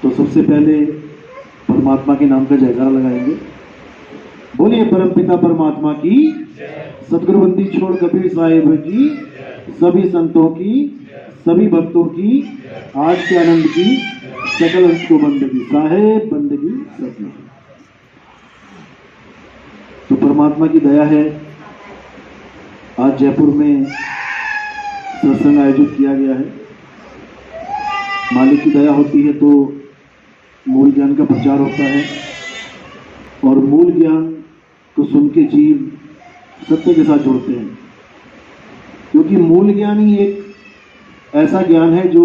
तो सबसे पहले परमात्मा के नाम का जयकारा लगाएंगे। बोलिए परमपिता परमात्मा की, सदगुरुबंदी छोड़ कबीर साहिब की, सभी संतों की, सभी भक्तों की, आज के आनंद की, सकल अंश को बंदगी साहेब बंदगी सपना। तो परमात्मा की दया है, आज जयपुर में सत्संग आयोजित किया गया है। मालिक की दया होती है तो मूल ज्ञान का प्रचार होता है, और मूल ज्ञान को सुन के जीव सत्य के साथ जुड़ते हैं, क्योंकि मूल ज्ञान ही एक ऐसा ज्ञान है जो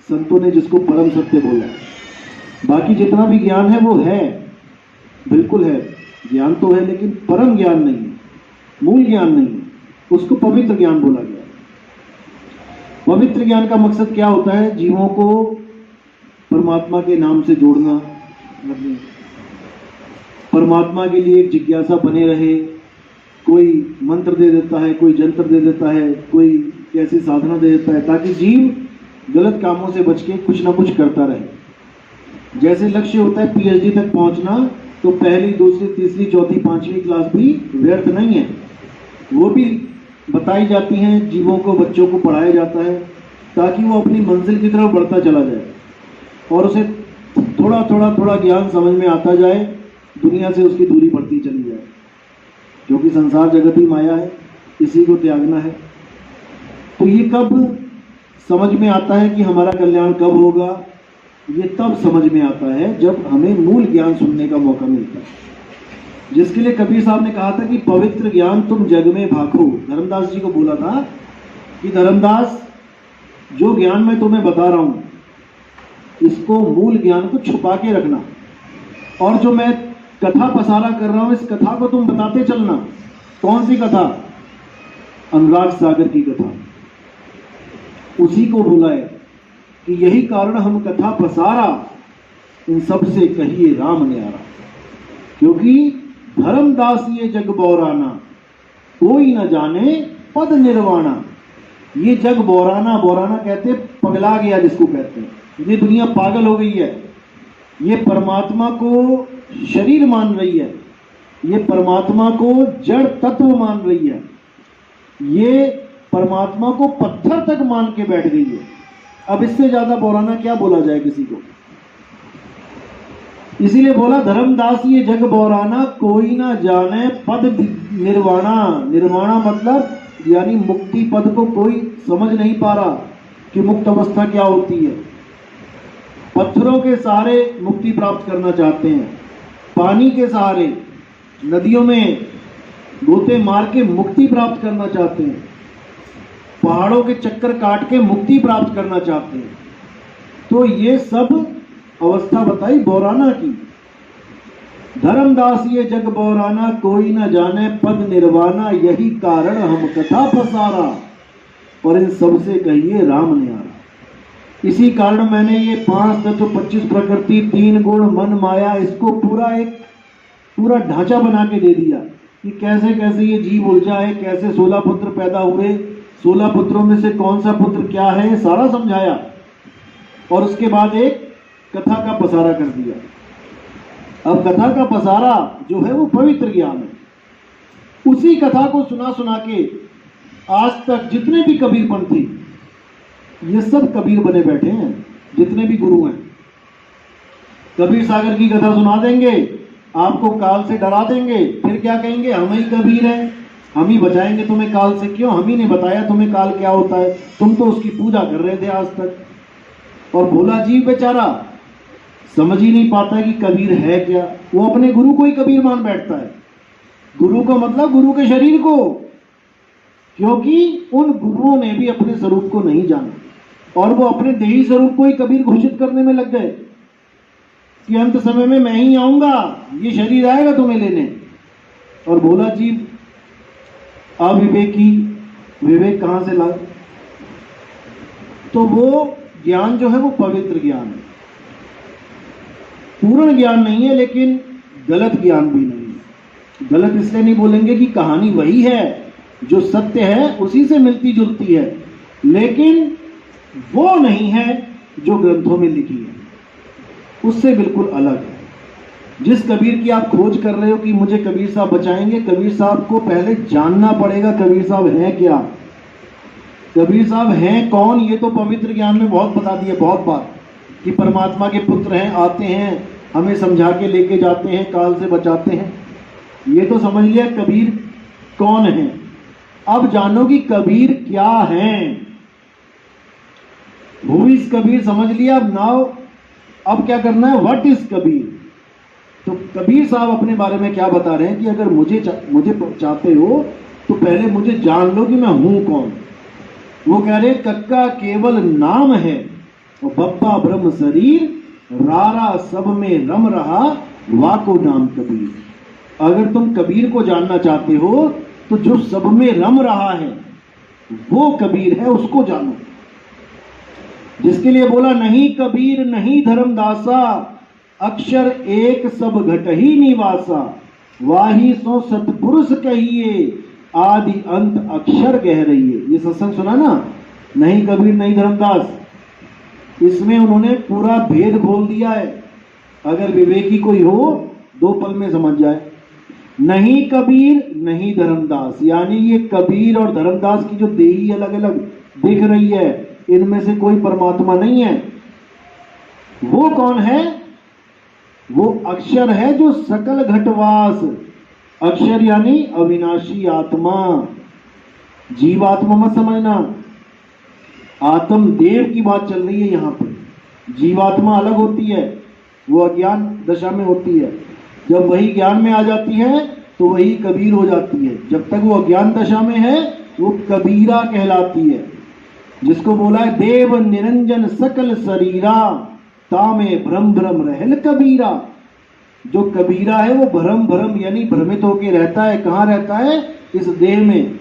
संतों ने जिसको परम सत्य बोला है। बाकी जितना भी ज्ञान है वो है, बिल्कुल है, ज्ञान तो है, लेकिन परम ज्ञान नहीं है, मूल ज्ञान नहीं है, उसको पवित्र ज्ञान बोला गया। पवित्र ज्ञान का मकसद क्या होता है? जीवों को परमात्मा के नाम से जोड़ना, परमात्मा के लिए एक जिज्ञासा बने रहे। कोई मंत्र दे देता है, कोई जंत्र दे देता है, कोई कैसी साधना दे देता है, ताकि जीव गलत कामों से बच के कुछ ना कुछ करता रहे। जैसे लक्ष्य होता है पीएचडी तक पहुंचना, तो पहली, दूसरी, तीसरी, चौथी, पांचवी क्लास भी व्यर्थ नहीं है, वो भी बताई जाती हैं जीवों को, बच्चों को पढ़ाया जाता है, ताकि वो अपनी मंजिल की तरफ बढ़ता चला जाए और उसे थोड़ा थोड़ा थोड़ा ज्ञान समझ में आता जाए, दुनिया से उसकी दूरी बढ़ती चली जाए, क्योंकि संसार जगत ही माया है, इसी को त्यागना है। तो ये कब समझ में आता है कि हमारा कल्याण कब होगा? ये तब समझ में आता है जब हमें मूल ज्ञान सुनने का मौका मिलता है, जिसके लिए कबीर साहब ने कहा था कि पवित्र ज्ञान तुम जग में भाखो। धर्मदास जी को बोला था कि धर्मदास, जो ज्ञान मैं तुम्हें बता रहा हूं, इसको मूल ज्ञान को छुपा के रखना, और जो मैं कथा पसारा कर रहा हूं, इस कथा को तुम बताते चलना। कौन सी कथा? अनुराग सागर की कथा। उसी को बोला है कि यही कारण हम कथा पसारा, इन सब से कहिए राम न्यारा। क्योंकि धर्मदास ये जग बौराना, कोई न जाने पद निर्वाणा। ये जग बौराना, बौराना कहते पगला गया जिसको कहते हैं, ये दुनिया पागल हो गई है, ये परमात्मा को शरीर मान रही है, ये परमात्मा को जड़ तत्व मान रही है, ये परमात्मा को पत्थर तक मान के बैठ गई है। अब इससे ज्यादा बौराना क्या बोला जाए किसी को? इसीलिए बोला धर्मदास ये जग बौराना, कोई ना जाने पद निर्वाणा। निर्वाणा मतलब यानी मुक्ति पद को कोई समझ नहीं पा रहा कि मुक्त अवस्था क्या होती है। पत्थरों के सहारे मुक्ति प्राप्त करना चाहते हैं, पानी के सहारे, नदियों में गोते मार के मुक्ति प्राप्त करना चाहते हैं, पहाड़ों के चक्कर काट के मुक्ति प्राप्त करना चाहते हैं। तो ये सब अवस्था बताई बौराना की। धर्मदास ये जग बौराना, कोई न जाने पद निर्वाणा। यही कारण हम कथा पसारा, और इन सबसे कहिए राम न्यारा। इसी कारण मैंने ये 5 तत्व, 25 प्रकृति, 3 गुण, मन, माया, इसको पूरा ढांचा बना के दे दिया कि कैसे कैसे ये जीव उलझा है, कैसे 16 पुत्र पैदा हुए, 16 पुत्रों में से कौन सा पुत्र क्या है, सारा समझाया, और उसके बाद एक कथा का पसारा कर दिया। अब कथा का पसारा जो है वो पवित्र ज्ञान है। उसी कथा को सुना सुना के आज तक जितने भी कबीरपंथी, ये सब कबीर बने बैठे हैं, जितने भी गुरु हैं। कबीर सागर की कथा सुना देंगे, आपको काल से डरा देंगे, फिर क्या कहेंगे? हम ही कबीर हैं, हम ही बचाएंगे तुम्हें काल से। क्यों? हम ही ने बताया तुम्हें काल क्या होता है, तुम तो उसकी पूजा कर रहे थे आज तक। और भोला जीव बेचारा समझ ही नहीं पाता कि कबीर है क्या। वो अपने गुरु को ही कबीर मान बैठता है। गुरु का मतलब गुरु के शरीर को, क्योंकि उन गुरुओं ने भी अपने स्वरूप को नहीं जाना, और वो अपने देही स्वरूप को ही कबीर घोषित करने में लग गए कि अंत समय में मैं ही आऊंगा, ये शरीर आएगा तुम्हें लेने। और भोला जीव अविवेकी, विवेक कहां से लाए? तो वो ज्ञान जो है वो पवित्र ज्ञान है, पूर्ण ज्ञान नहीं है, लेकिन गलत ज्ञान भी नहीं है। गलत इसलिए नहीं बोलेंगे कि कहानी वही है, जो सत्य है उसी से मिलती जुलती है, लेकिन वो नहीं है जो ग्रंथों में लिखी है। उससे बिल्कुल अलग है। जिस कबीर की आप खोज कर रहे हो कि मुझे कबीर साहब बचाएंगे, कबीर साहब को पहले जानना पड़ेगा कबीर साहब हैं क्या, कबीर साहब हैं कौन। ये तो पवित्र ज्ञान में बहुत बता दिया बहुत बार कि परमात्मा के पुत्र हैं, आते हैं, हमें समझा के लेके जाते हैं, काल से बचाते हैं। ये तो समझ लिया कबीर कौन है। अब जानो कि कबीर क्या हैं। हु इज कबीर समझ लिया। अब नाउ अब क्या करना है, व्हाट इज कबीर। तो कबीर साहब अपने बारे में क्या बता रहे हैं कि अगर मुझे चाहते हो तो पहले मुझे जान लो कि मैं हूं कौन। वो कह रहे कक्का केवल नाम है और बप्पा ब्रह्म शरीर, रारा सब में रम रहा वाको नाम कबीर। अगर तुम कबीर को जानना चाहते हो तो जो सब में रम रहा है वो कबीर है, उसको जानो। जिसके लिए बोला नहीं कबीर नहीं धर्मदासा, अक्षर एक सब घट ही निवासा, वाही सो सतपुरुष कहिए, आदि अंत अक्षर कह रही है। ये सत्संग सुना ना, नहीं कबीर नहीं धर्मदास, इसमें उन्होंने पूरा भेद खोल दिया है। अगर विवेकी कोई हो 2 पल में समझ जाए। नहीं कबीर नहीं धर्मदास, यानी ये कबीर और धर्मदास की जो देही अलग अलग दिख रही है, इनमें से कोई परमात्मा नहीं है। वो कौन है, वो अक्षर है जो सकल घटवास, अक्षर यानी अविनाशी आत्मा। जीवात्मा मत समझना, आत्म देव की बात चल रही है यहां पर। जीवात्मा अलग होती है, वो अज्ञान दशा में होती है। जब वही ज्ञान में आ जाती है तो वही कबीर हो जाती है। जब तक वो अज्ञान दशा में है वो कबीरा कहलाती है। जिसको बोला है देव निरंजन सकल शरीरा, तामे भ्रम भ्रम रहल कबीरा। जो कबीरा है वो भ्रम भ्रम यानी भ्रमित होकर रहता है। कहाँ रहता है, इस देह में।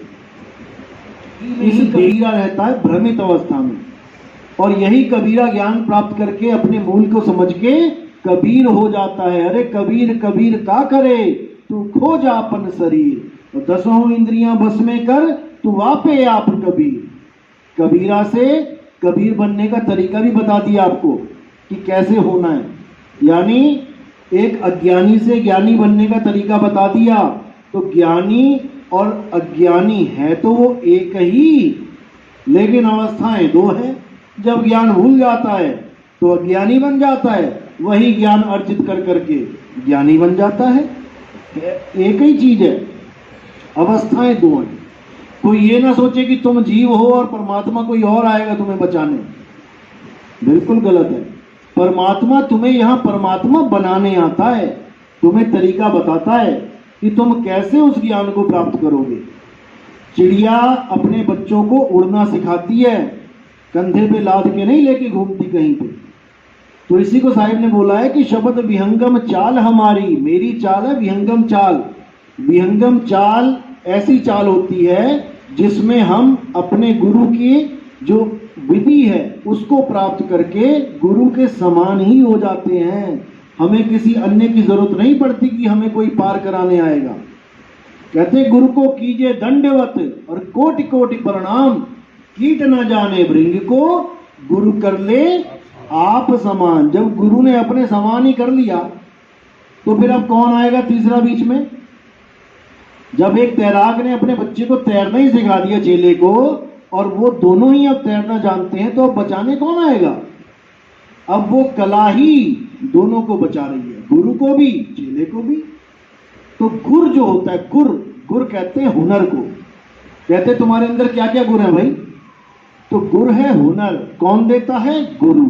इस कबीरा रहता है भ्रमित अवस्था में। और यही कबीरा ज्ञान प्राप्त करके अपने मूल को समझ के कबीर हो जाता है। अरे कबीर कबीर का करे, तू खो जा अपन शरीर, और 10 इंद्रियां बस में कर, तू वापे आप कबीर। कबीरा से कबीर बनने का तरीका भी बता दिया आपको कि कैसे होना है। यानी एक अज्ञानी से ज्ञानी बनने का तरीका बता दिया। तो ज्ञानी और अज्ञानी है तो वो एक ही, लेकिन अवस्थाएं 2 हैं। जब ज्ञान भूल जाता है तो अज्ञानी बन जाता है, वही ज्ञान अर्जित कर करके ज्ञानी बन जाता है। एक ही चीज है, अवस्थाएं 2 हैं। कोई ये ना सोचे कि तुम जीव हो और परमात्मा कोई और आएगा तुम्हें बचाने, बिल्कुल गलत है। परमात्मा तुम्हें यहां परमात्मा बनाने आता है, तुम्हें तरीका बताता है कि तुम कैसे उस ज्ञान को प्राप्त करोगे। चिड़िया अपने बच्चों को उड़ना सिखाती है, कंधे पे लाद के नहीं लेके घूमती कहीं पे। तो इसी को साहिब ने बोला है कि शब्द विहंगम चाल हमारी, मेरी चाल है विहंगम चाल। विहंगम चाल ऐसी चाल होती है जिसमें हम अपने गुरु की जो विधि है उसको प्राप्त करके गुरु के समान ही हो जाते हैं। हमें किसी अन्य की जरूरत नहीं पड़ती कि हमें कोई पार कराने आएगा। कहते गुरु को कीजिए दंडवत और कोटि कोटि प्रणाम, कीट न जाने भृंग को गुरु कर ले आप समान। जब गुरु ने अपने समान ही कर लिया तो फिर अब कौन आएगा तीसरा बीच में। जब एक तैराक ने अपने बच्चे को तैरना ही सिखा दिया चेले को, और वो दोनों ही अब तैरना जानते हैं, तो अब बचाने कौन आएगा। अब वो कला ही दोनों को बचा रही है, गुरु को भी चेले को भी। तो गुर जो होता है, गुर कहते हैं हुनर को। कहते हैं तुम्हारे अंदर क्या क्या गुण है भाई, तो गुर है हुनर। कौन देता है, गुरु।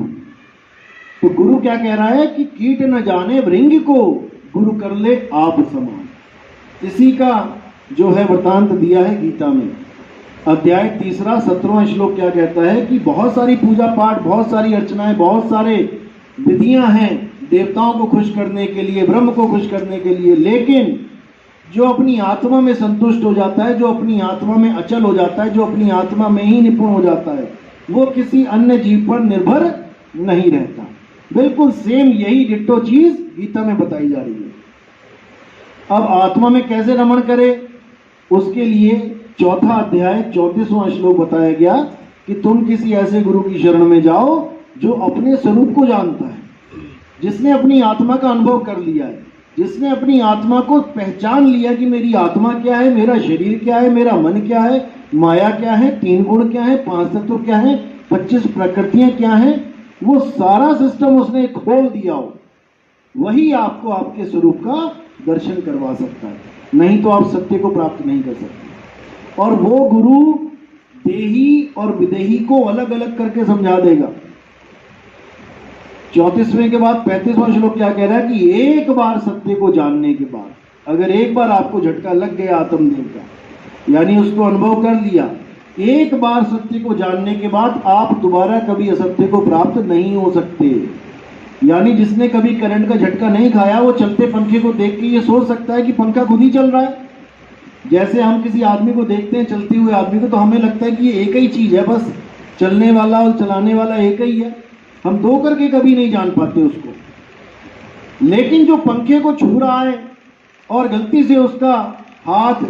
तो गुरु क्या कह रहा है कि कीट न जाने भृंग को गुरु कर ले आप समान। इसी का जो है वृतांत दिया है गीता में। अध्याय 3 17वां श्लोक क्या कहता है कि बहुत सारी पूजा पाठ, बहुत सारी अर्चनाएं, बहुत सारे विधियां हैं देवताओं को खुश करने के लिए, ब्रह्म को खुश करने के लिए, लेकिन जो अपनी आत्मा में संतुष्ट हो जाता है, जो अपनी आत्मा में अचल हो जाता है, जो अपनी आत्मा में ही निपुण हो जाता है, वो किसी अन्य जीव पर निर्भर नहीं रहता। बिल्कुल सेम यही डिट्टो चीज गीता में बताई जा रही है। अब आत्मा में कैसे रमण करे, उसके लिए 4था अध्याय 34वां श्लोक बताया गया कि तुम किसी ऐसे गुरु की शरण में जाओ जो अपने स्वरूप को जानता है, जिसने अपनी आत्मा का अनुभव कर लिया है, जिसने अपनी आत्मा को पहचान लिया कि मेरी आत्मा क्या है, मेरा शरीर क्या है, मेरा मन क्या है, माया क्या है, 3 गुण क्या है, 5 तत्व क्या है, 25 प्रकृतियां क्या है, वो सारा सिस्टम उसने खोल दिया हो, वही आपको आपके स्वरूप का दर्शन करवा सकता है। नहीं तो आप सत्य को प्राप्त नहीं कर सकते। और वो गुरु देही और विदेही को अलग अलग करके समझा देगा। 34वें के बाद 35वां श्लोक क्या कह रहा है कि एक बार सत्य को जानने के बाद, अगर एक बार आपको झटका लग गया आत्मदेव का, यानी उसको अनुभव कर लिया, एक बार सत्य को जानने के बाद आप दोबारा कभी असत्य को प्राप्त नहीं हो सकते। यानी जिसने कभी करंट का झटका नहीं खाया, वो चलते पंखे को देख के ये सोच सकता है कि पंखा खुद ही चल रहा है। जैसे हम किसी आदमी को देखते हैं, चलते हुए आदमी को, तो हमें लगता है कि ये एक ही चीज है, बस चलने वाला और चलाने वाला एक ही है। हम दो करके कभी नहीं जान पाते उसको। लेकिन जो पंखे को छू रहा है और गलती से उसका हाथ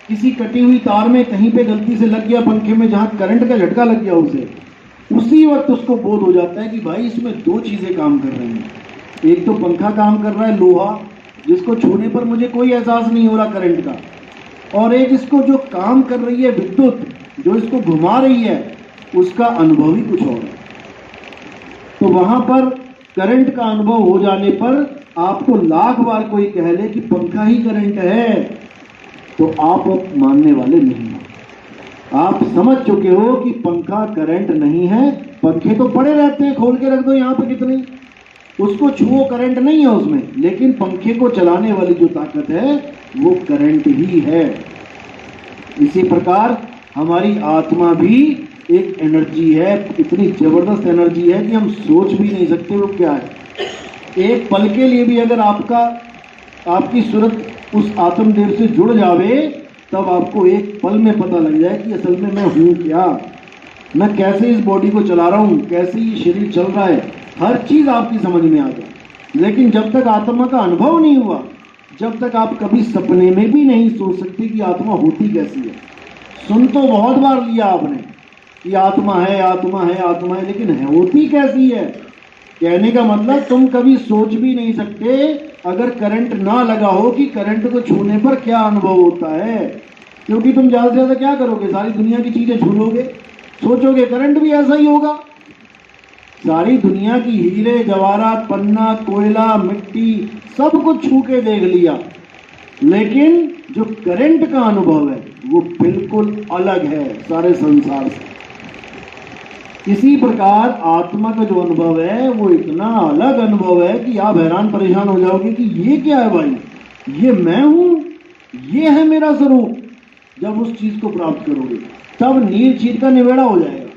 किसी कटी हुई तार में कहीं पे गलती से लग गया, पंखे में जहां करंट का झटका लग गया उसे, उसी वक्त उसको बोध हो जाता है कि भाई इसमें 2 चीजें काम कर रही हैं। एक तो पंखा काम कर रहा है, लोहा, जिसको छूने पर मुझे कोई एहसास नहीं हो रहा करंट का, और एक इसको जो काम कर रही है विद्युत, जो इसको घुमा रही है, उसका अनुभव ही कुछ और है। तो वहां पर करंट का अनुभव हो जाने पर आपको लाख बार कोई कह ले कि पंखा ही करंट है, तो आप अब मानने वाले नहीं हो। आप समझ चुके हो कि पंखा करंट नहीं है। पंखे तो पड़े रहते हैं, खोल के रख दो यहाँ पे कितने, उसको छुओ, करंट नहीं है उसमें, लेकिन पंखे को चलाने वाली जो ताकत है वो करंट ही है। इसी प्रकार हमारी आत्मा भी एक एनर्जी है, इतनी जबरदस्त एनर्जी है कि हम सोच भी नहीं सकते वो क्या है। एक पल के लिए भी अगर आपकी सूरत उस आत्मदेव से जुड़ जावे, तब आपको एक पल में पता लग जाए कि असल में मैं हूँ क्या, मैं कैसे इस बॉडी को चला रहा हूँ, कैसे ये शरीर चल रहा है, हर चीज आपकी समझ में आ जाए। लेकिन जब तक आत्मा का अनुभव नहीं हुआ, जब तक आप कभी सपने में भी नहीं सोच सकते कि आत्मा होती कैसी है। सुन तो बहुत बार लिया आपने कि आत्मा है, आत्मा है, आत्मा है, लेकिन है होती कैसी है। कहने का मतलब तुम कभी सोच भी नहीं सकते, अगर करंट ना लगा हो, कि करंट को छूने पर क्या अनुभव होता है। क्योंकि तुम ज्यादा से ज्यादा क्या करोगे, सारी दुनिया की चीजें छू लोगे, सोचोगे करंट भी ऐसा ही होगा। सारी दुनिया की हीरे जवाहरात, पन्ना, कोयला, मिट्टी, सब कुछ छू के देख लिया, लेकिन जो करंट का अनुभव है वो बिल्कुल अलग है सारे संसार से। इसी प्रकार आत्मा का जो अनुभव है वो इतना अलग अनुभव है कि आप हैरान परेशान हो जाओगे कि ये क्या है भाई, ये मैं हूं, ये है मेरा स्वरूप। जब उस चीज को प्राप्त करोगे तब नीर चीर का निबेड़ा हो जाएगा।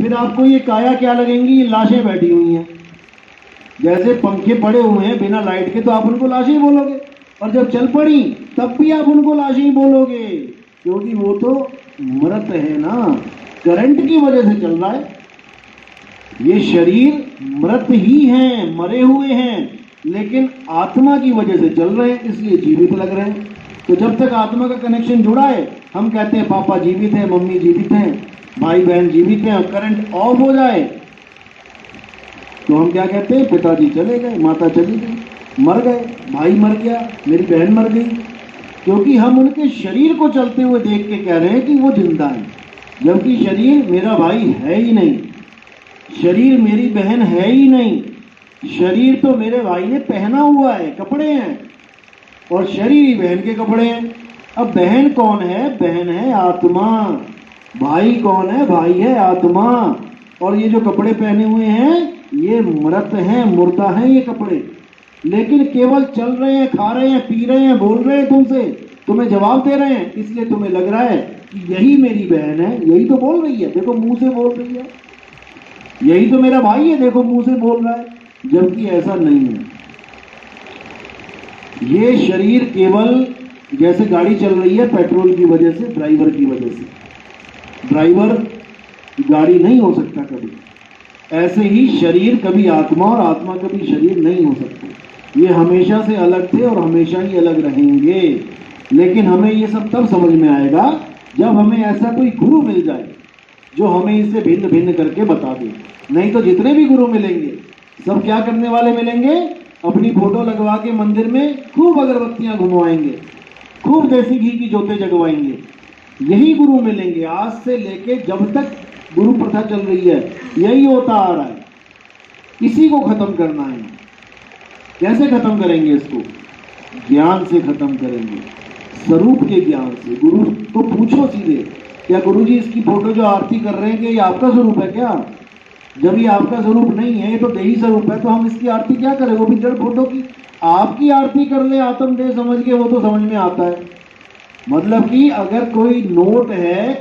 फिर आपको ये काया क्या लगेंगी, ये लाशें बैठी हुई हैं। जैसे पंखे पड़े हुए हैं बिना लाइट के, तो आप उनको लाशें ही बोलोगे, और जब चल पड़ी तब भी आप उनको लाशें ही बोलोगे, क्योंकि वो तो मृत है ना, करंट की वजह से चल रहा है। ये शरीर मृत ही हैं, मरे हुए हैं, लेकिन आत्मा की वजह से चल रहे हैं, इसलिए जीवित लग रहे हैं। तो जब तक आत्मा का कनेक्शन जुड़ा है, हम कहते हैं पापा जीवित हैं, मम्मी जीवित हैं, भाई बहन जीवित हैं, और करंट ऑफ हो जाए तो हम क्या कहते हैं, पिताजी चले गए, माता चली गई, मर गए, भाई मर गया, मेरी बहन मर गई। क्योंकि हम उनके शरीर को चलते हुए देख के कह रहे हैं कि वो जिंदा है, जबकि शरीर मेरा भाई है ही नहीं, शरीर मेरी बहन है ही नहीं। शरीर तो मेरे भाई ने पहना हुआ है, कपड़े हैं, और शरीर ही बहन के कपड़े हैं। अब बहन कौन है, बहन है आत्मा। भाई कौन है, भाई है आत्मा। और ये जो कपड़े पहने हुए हैं ये मृत हैं, मुर्दा हैं ये कपड़े, लेकिन केवल चल रहे हैं, खा रहे हैं, पी रहे हैं, बोल रहे हैं तुमसे, तुम्हें जवाब दे रहे हैं, इसलिए तुम्हें लग रहा है कि यही मेरी बहन है, यही तो बोल रही है, देखो मुंह से बोल रही है, यही तो मेरा भाई है, देखो मुंह से बोल रहा है, जबकि ऐसा नहीं है। ये शरीर केवल जैसे गाड़ी चल रही है पेट्रोल की वजह से, ड्राइवर की वजह से, ड्राइवर गाड़ी नहीं हो सकता कभी, ऐसे ही शरीर कभी आत्मा और आत्मा कभी शरीर नहीं हो सकते। ये हमेशा से अलग थे और हमेशा ही अलग रहेंगे। लेकिन हमें ये सब तब समझ में आएगा जब हमें ऐसा कोई गुरु मिल जाए जो हमें इसे भिन्न भिन्न करके बता दे। नहीं तो जितने भी गुरु मिलेंगे सब क्या करने वाले मिलेंगे? अपनी फोटो लगवा के मंदिर में खूब अगरबत्तियां घुमवाएंगे, खूब देसी घी की जोतें जगवाएंगे। यही गुरु मिलेंगे। आज से लेके जब तक गुरु प्रथा चल रही है यही होता आ रहा है। इसी को खत्म करना है। कैसे खत्म करेंगे इसको? ज्ञान से खत्म करेंगे, स्वरूप के ज्ञान से। गुरु को पूछो सीधे, क्या गुरु जी इसकी फोटो जो आरती कर रहे हैं कि ये आपका स्वरूप है क्या? जब ये आपका स्वरूप नहीं है, ये तो देही स्वरूप है, तो हम इसकी आरती क्या करें? वो भी जड़ फोटो की। आपकी आरती कर ले आत्मदेह समझ के, वो तो समझ में आता है। मतलब कि अगर कोई नोट है,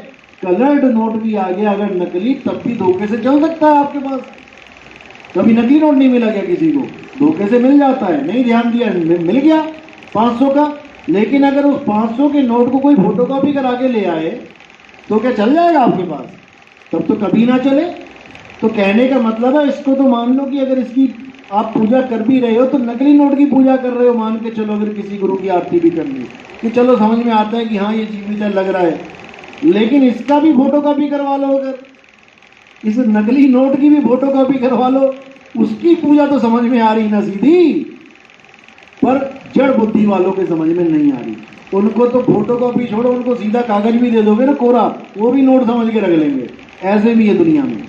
कलर्ड नोट भी आ गया अगर नकली, तब भी धोखे से चल सकता है आपके पास। कभी नकली नोट नहीं मिला क्या किसी को? धोखे से मिल जाता है, नहीं ध्यान दिया, मिल गया 500 का। लेकिन अगर उस 500 के नोट को कोई फोटोकॉपी करा के ले आए तो क्या चल जाएगा आपके पास? तब तो कभी ना चले। तो कहने का मतलब है, इसको तो मान लो कि अगर इसकी आप पूजा कर भी रहे हो तो नकली नोट की पूजा कर रहे हो मान के चलो। अगर किसी गुरु की आरती भी करनी कि चलो समझ में आता है कि हाँ ये जीवित है, लग रहा है, लेकिन इसका भी फोटोकॉपी करवा लो। अगर इस नकली नोट की भी फोटोकॉपी करवा लो, उसकी पूजा तो समझ में आ रही ना सीधी, पर जड़ बुद्धि वालों के समझ में नहीं आ रही। उनको तो फोटोकॉपी छोड़ो, उनको सीधा कागज भी दे दोगे ना कोरा, वो भी नोट समझ के रख लेंगे। ऐसे भी है दुनिया में।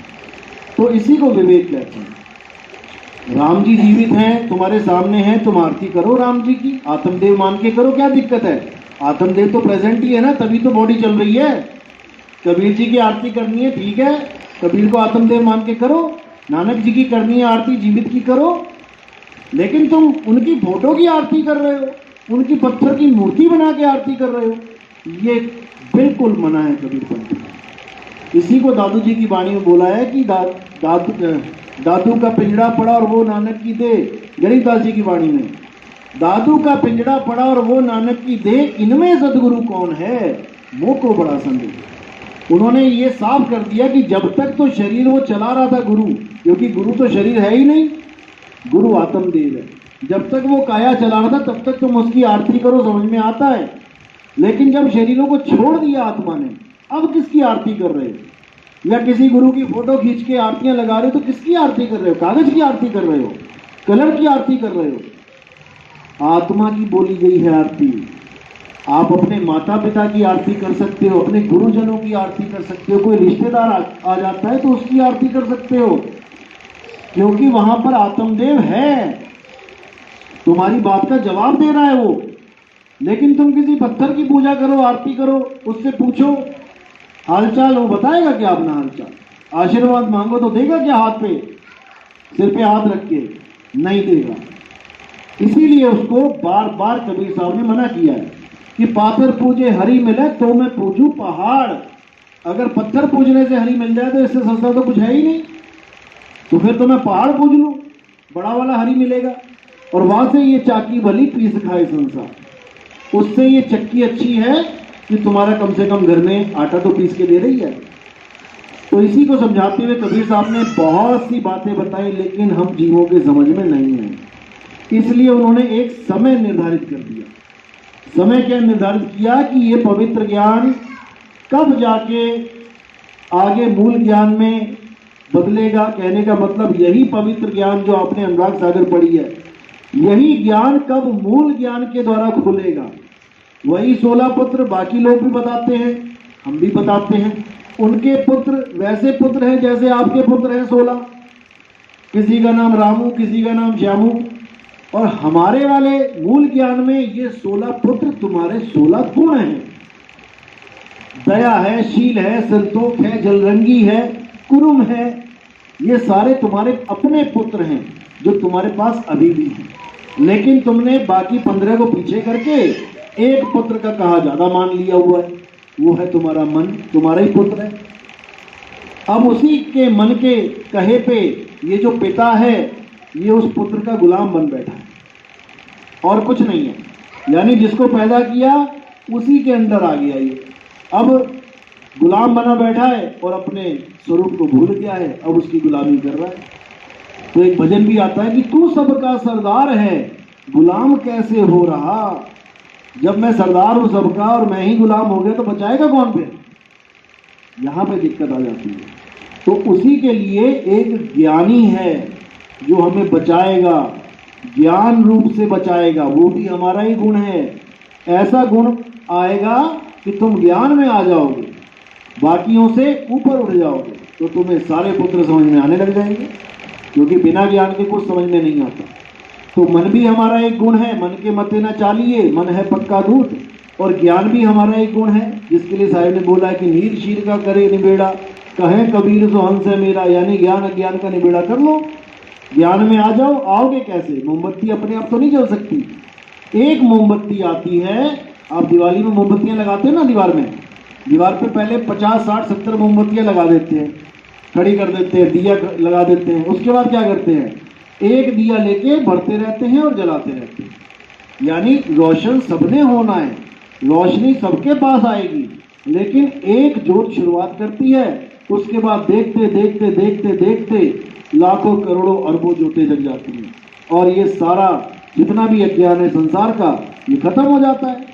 तो इसी को विवेक कहते हैं। राम जी जीवित हैं, तुम्हारे सामने हैं, तुम आरती करो राम जी की, आत्मदेव मान के करो, क्या दिक्कत है? आत्मदेव तो प्रेजेंट ही है ना, तभी तो बॉडी चल रही है। कबीर जी की आरती करनी है, ठीक है, कबीर को आत्मदेव मान के करो। नानक जी की करनी है आरती, जीवित की करो। लेकिन तुम उनकी फोटो की आरती कर रहे हो, उनकी पत्थर की मूर्ति बना के आरती कर रहे हो, ये बिल्कुल मना है कबीर पंथ में। इसी को दादू जी की वाणी में बोला है कि दादू का पिंजड़ा पड़ा और वो नानक की दे। गरीबदास जी की वाणी में, दादू का पिंजड़ा पड़ा और वो नानक की दे, इनमें सदगुरु कौन है, मोह को बड़ा संदेह। उन्होंने ये साफ कर दिया कि जब तक तो शरीर वो चला रहा था गुरु, क्योंकि गुरु तो शरीर है ही नहीं, गुरु आत्मदेव है। जब तक वो काया चला रहा था तब तक तुम उसकी आरती करो, समझ में आता है। लेकिन जब शरीरों को छोड़ दिया आत्मा ने, अब किसकी आरती कर रहे हो? या किसी गुरु की फोटो खींच के आरतियां लगा रहे हो, तो किसकी आरती कर रहे हो? कागज की आरती कर रहे हो, कलर की आरती कर रहे हो। आत्मा की बोली गई है आरती। आप अपने माता पिता की आरती कर सकते हो, अपने गुरुजनों की आरती कर सकते हो, कोई रिश्तेदार आ जाता है तो उसकी आरती कर सकते हो, क्योंकि वहां पर आत्मदेव है, तुम्हारी बात का जवाब दे रहा है वो। लेकिन तुम किसी पत्थर की पूजा करो, आरती करो, उससे पूछो हालचाल, वो बताएगा क्या अपना हालचाल? आशीर्वाद मांगो तो देगा क्या हाथ पे, सिर पे हाथ रख के? नहीं देगा। इसीलिए उसको बार बार कबीर साहब ने मना किया है कि पाथर पूजे हरि मिले तो मैं पूजू पहाड़। अगर पत्थर पूजने से हरि मिल जाए तो इससे सस्ता तो कुछ है ही नहीं, तो फिर तो मैं पहाड़ पूज लूं, बड़ा वाला हरि मिलेगा। और वहां से ये चाकी भली पीस खाए संसार, उससे ये चक्की अच्छी है कि तुम्हारा कम से कम घर में आटा तो पीस के दे रही है। तो इसी को समझाते हुए कबीर साहब ने बहुत सी बातें बताई, लेकिन हम जीवों के समझ में नहीं है। इसलिए उन्होंने एक समय निर्धारित कर दिया। समय क्या निर्धारित किया कि ये पवित्र ज्ञान कब जाके आगे मूल ज्ञान में बदलेगा। कहने का मतलब यही पवित्र ज्ञान जो आपने अनुराग सागर पढ़ी है, यही ज्ञान कब मूल ज्ञान के द्वारा खुलेगा। वही 16 पुत्र बाकी लोग भी बताते हैं, हम भी बताते हैं। उनके पुत्र वैसे पुत्र हैं जैसे आपके पुत्र हैं 16, किसी का नाम रामू, किसी का नाम श्यामू। और हमारे वाले मूल ज्ञान में ये 16 पुत्र तुम्हारे 16 गुण हैं। दया है, शील है, संतोष है, जलरंगी है, कुरुम है, ये सारे तुम्हारे अपने पुत्र हैं जो तुम्हारे पास अभी भी हैं। लेकिन तुमने बाकी 15 को पीछे करके एक पुत्र का कहा ज्यादा मान लिया हुआ है, वो है तुम्हारा मन, तुम्हारा ही पुत्र है। अब उसी के मन के कहे पे ये जो पिता है ये उस पुत्र का गुलाम बन बैठा है और कुछ नहीं है। यानी जिसको पैदा किया उसी के अंदर आ गया ये, अब गुलाम बना बैठा है और अपने स्वरूप को भूल गया है, अब उसकी गुलामी कर रहा है। तो एक भजन भी आता है कि तू सबका सरदार है, गुलाम कैसे हो रहा। जब मैं सरदार हूं सबका और मैं ही गुलाम हो गया तो बचाएगा कौन फिर? यहां पे दिक्कत आ जाती है। तो उसी के लिए एक ज्ञानी है जो हमें बचाएगा, ज्ञान रूप से बचाएगा, वो भी हमारा ही गुण है। ऐसा गुण आएगा कि तुम ज्ञान में आ जाओगे, बाकियों से ऊपर उठ जाओगे, तो तुम्हें सारे पुत्र समझ में आने लग जाएंगे, क्योंकि बिना ज्ञान के कुछ समझ में नहीं आता। तो मन भी हमारा एक गुण है, मन के मते ना चालिए, मन है पक्का दूध। और ज्ञान भी हमारा एक गुण है, जिसके लिए साहिब ने बोला है कि नीर शीर का करे निबेड़ा, कहे कबीर सो हंस है मेरा, यानी ज्ञान अज्ञान का निबेड़ा कर लो। ज्ञान में आ जाओ। आओगे कैसे? मोमबत्ती अपने आप तो नहीं जल सकती, एक मोमबत्ती आती है। आप दिवाली में मोमबत्तियां लगाते हो ना, दीवार में, दीवार पे पहले 50, 60, 70 मोमबत्तियां लगा देते हैं, खड़ी कर देते हैं, दिया लगा देते हैं। उसके बाद क्या करते हैं? एक दिया लेके भरते रहते हैं और जलाते रहते हैं। यानी रोशन सबने होना है, रोशनी सबके पास आएगी, लेकिन एक जोत शुरुआत करती है, उसके बाद देखते देखते देखते देखते लाखों करोड़ों अरबों जोतें जग जाती हैं, और ये सारा जितना भी अज्ञान है संसार का, ये खत्म हो जाता है।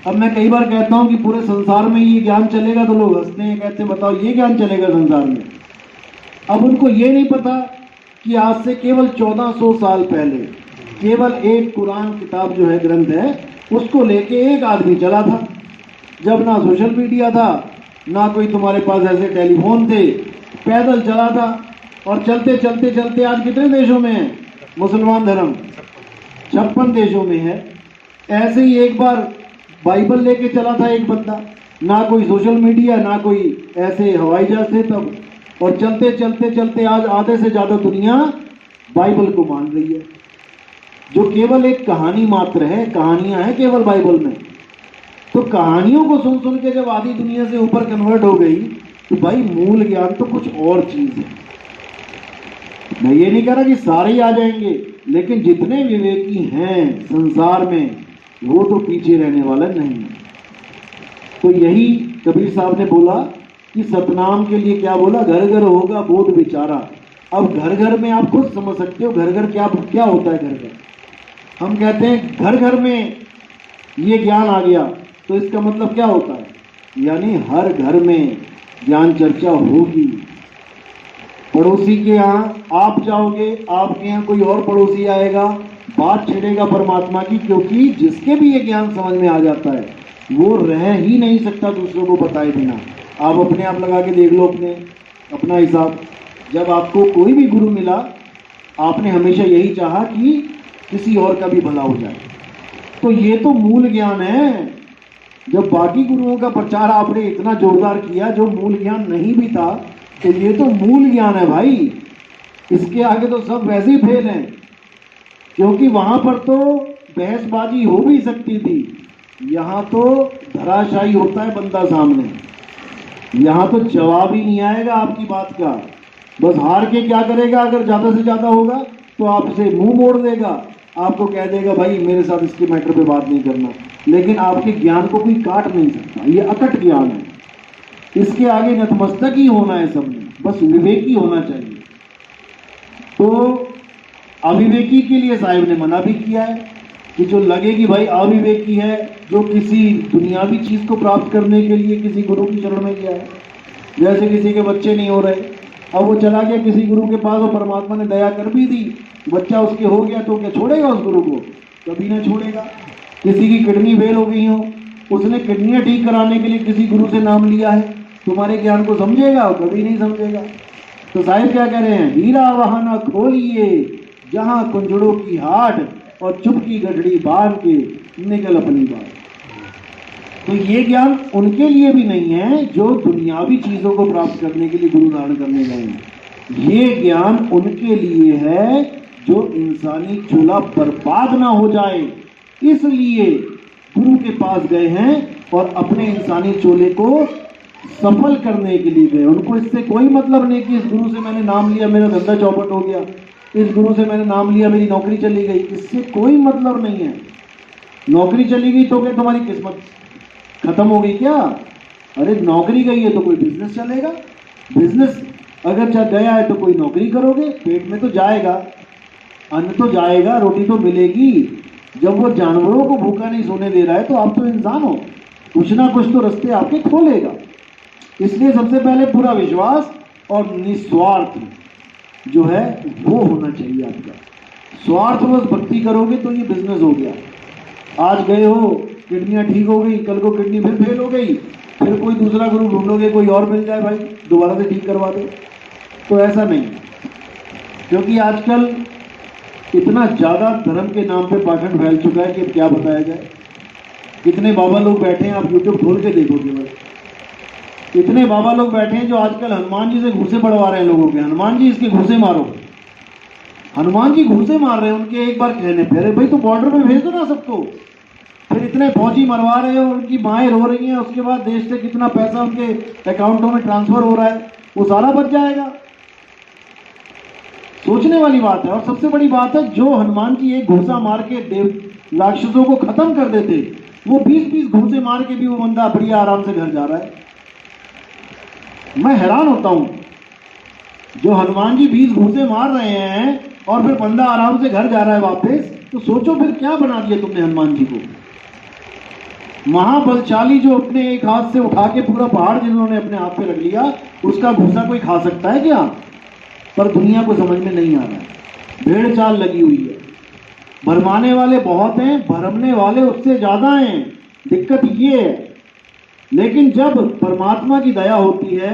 अब मैं कई बार कहता हूं कि पूरे संसार में ये ज्ञान चलेगा, तो लोग हंसते हैं, कहते हैं बताओ ये ज्ञान चलेगा संसार में। अब उनको ये नहीं पता कि आज से केवल 1400 साल पहले केवल एक कुरान किताब जो है, ग्रंथ है, उसको लेके एक आदमी चला था। जब ना सोशल मीडिया था, ना कोई तुम्हारे पास ऐसे टेलीफोन थे, पैदल चला था। और चलते चलते चलते आज कितने देशों में है मुसलमान धर्म? 56 देशों में है। ऐसे ही एक बार बाइबल लेके चला था एक बंदा, ना कोई सोशल मीडिया, ना कोई ऐसे हवाई जहाज थे तब। और चलते चलते चलते आज आधे से ज्यादा दुनिया बाइबल को मान रही है, जो केवल एक कहानी मात्र है। कहानियां हैं केवल बाइबल में। तो कहानियों को सुन सुन के जब आधी दुनिया से ऊपर कन्वर्ट हो गई, तो भाई मूल ज्ञान तो कुछ और चीज है। मैं ये नहीं कह रहा कि सारे ही आ जाएंगे, लेकिन जितने विवेकी हैं संसार में, वो तो पीछे रहने वाला नहीं है। तो यही कबीर साहब ने बोला कि सतनाम के लिए क्या बोला? घर घर होगा बोध विचारा। अब घर घर में आप खुद समझ सकते हो घर घर क्या होता है। घर घर हम कहते हैं घर घर में ये ज्ञान आ गया, तो इसका मतलब क्या होता है? यानी हर घर में ज्ञान चर्चा होगी। पड़ोसी के यहाँ आप जाओगे, आपके यहाँ कोई और पड़ोसी आएगा, बात छिड़ेगा परमात्मा की, क्योंकि जिसके भी ये ज्ञान समझ में आ जाता है वो रह ही नहीं सकता दूसरों को बताए बिना। आप अपने आप लगा के देख लो अपना हिसाब। जब आपको कोई भी गुरु मिला, आपने हमेशा यही चाहा कि किसी और का भी भला हो जाए। तो ये तो मूल ज्ञान है। जब बाकी गुरुओं का प्रचार आपने इतना जोरदार किया, जो मूल ज्ञान नहीं भी था, तो ये तो मूल ज्ञान है भाई। इसके आगे तो सब वैसे ही फेल हैं, क्योंकि वहां पर तो बहसबाजी हो भी सकती थी। यहाँ तो धराशायी होता है बंदा सामने। यहाँ तो जवाब ही नहीं आएगा आपकी बात का। बस हार के क्या करेगा? अगर ज्यादा से ज्यादा होगा तो आपसे मुंह मोड़ देगा, आपको कह देगा भाई मेरे साथ इसके मैटर पे बात नहीं करना। लेकिन आपके ज्ञान को कोई काट नहीं सकता, ये अकट ज्ञान है। इसके आगे नतमस्तक ही होना है सबने, बस विवेकी होना चाहिए। तो अविवेकी के लिए साहिब ने मना भी किया है कि जो लगे कि भाई अविवेकी है, जो किसी दुनियावी चीज को प्राप्त करने के लिए किसी गुरु की शरण में गया है, जैसे किसी के बच्चे नहीं हो रहे, अब वो चला गया किसी गुरु के पास और परमात्मा ने दया कर भी दी, बच्चा उसके हो गया, तो क्या छोड़ेगा उस गुरु को? कभी ना छोड़ेगा। किसी की किडनी फेल हो गई हो, उसने किडनियां ठीक कराने के लिए किसी गुरु से नाम लिया है, तुम्हारे ज्ञान को समझेगा? कभी नहीं समझेगा। तो साहिब क्या कह रहे हैं? हीरा वहाना खोलिए जहां कुंजड़ों की हाट, और चुप की गठड़ी बांध के निकल अपनी बात। तो ये ज्ञान उनके लिए भी नहीं है जो दुनियावी चीजों को प्राप्त करने के लिए गुरु धारण करने गए हैं। ये ज्ञान उनके लिए है जो इंसानी चूल्हा बर्बाद ना हो जाए, इसलिए गुरु के पास गए हैं और अपने इंसानी चोले को सफल करने के लिए गए। उनको इससे कोई मतलब नहीं कि इस गुरु से मैंने नाम लिया मेरा धंधा चौपट हो गया, इस गुरु से मैंने नाम लिया मेरी नौकरी चली गई, इससे कोई मतलब नहीं है। नौकरी चली गई तो क्या तुम्हारी किस्मत खत्म हो गई क्या? अरे नौकरी गई है तो कोई बिजनेस चलेगा, बिजनेस अगर गया है तो कोई नौकरी करोगे, पेट में तो जाएगा, अन्न तो जाएगा, रोटी तो मिलेगी। जब वो जानवरों को भूखा नहीं सोने दे रहा है तो आप तो इंसान हो, कुछ ना कुछ तो रास्ते आपके खोलेगा। इसलिए सबसे पहले पूरा विश्वास और निस्वार्थ जो है वो होना चाहिए आपका। स्वार्थवश भक्ति करोगे तो ये बिजनेस हो गया। आज गए हो, किडनियां ठीक हो गई, कल को किडनी फिर फेल हो गई, फिर कोई दूसरा गुरु ढूंढोगे, कोई और मिल जाए भाई दोबारा से ठीक करवा दो। तो ऐसा नहीं, क्योंकि आजकल इतना ज़्यादा धर्म के नाम पे पाखंड फैल चुका है कि क्या बताया जाए। कितने बाबा लोग बैठे हैं, आप यूट्यूब खोल के देखोगे बस, इतने बाबा लोग बैठे हैं जो आजकल हनुमान जी से घूसे पड़वा रहे हैं लोगों के। हनुमान जी इसके घूसे मारो, हनुमान जी घूसे मार रहे हैं उनके एक बार कहने पे। अरे भाई तो बॉर्डर पे भेज दो ना सबको, फिर इतने फौजी मरवा रहे हो, उनकी माएँ रो रही हैं, उसके बाद देश से कितना पैसा उनके अकाउंटों में ट्रांसफर हो रहा है, वो सारा बच जाएगा। सोचने वाली बात है। और सबसे बड़ी बात है, जो हनुमान जी एक घूसा मार के देव राक्षसों को खत्म कर देते, वो 20-20 घूसे मार के भी वो बंदा बढ़िया आराम से घर जा रहा है। मैं हैरान होता हूं, जो हनुमान जी 20 घूसे मार रहे हैं और फिर बंदा आराम से घर जा रहा है वापस, तो सोचो फिर क्या बना दिया तुमने हनुमान जी को। महाबलशाली जो अपने एक हाथ से उठा के पूरा पहाड़ जिन्होंने अपने हाथ पे रख लिया, उसका घूसा कोई खा सकता है क्या? पर दुनिया को समझ में नहीं आ रहा है, भेड़ चाल लगी हुई है। भरमाने वाले बहुत हैं, भरमने वाले उससे ज्यादा हैं। दिक्कत ये है। लेकिन जब परमात्मा की दया होती है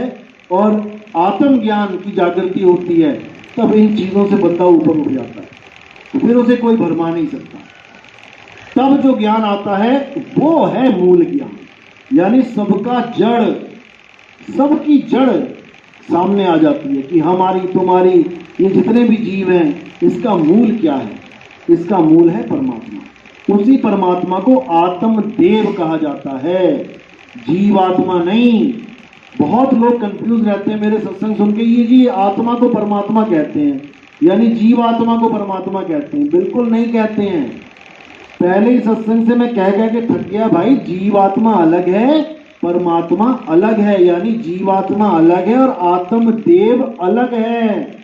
और आत्मज्ञान की जागृति होती है, तब इन चीजों से बंदा ऊपर उठ जाता है, तो फिर उसे कोई भरमा नहीं सकता। तब जो ज्ञान आता है वो है मूल ज्ञान, यानी सबका जड़, सबकी जड़ सामने आ जाती है कि हमारी तुम्हारी ये जितने भी जीव हैं, इसका मूल क्या है? इसका मूल है परमात्मा। उसी परमात्मा को आत्मदेव कहा जाता है, जीवात्मा नहीं। बहुत लोग कंफ्यूज रहते हैं मेरे सत्संग सुन के, ये जी आत्मा को परमात्मा कहते हैं, यानी जीवात्मा को परमात्मा कहते हैं। बिल्कुल नहीं कहते हैं। पहले ही सत्संग से मैं कह के थक गया भाई, जीवात्मा अलग है, परमात्मा अलग है, यानी जीवात्मा अलग है और आत्मदेव अलग है।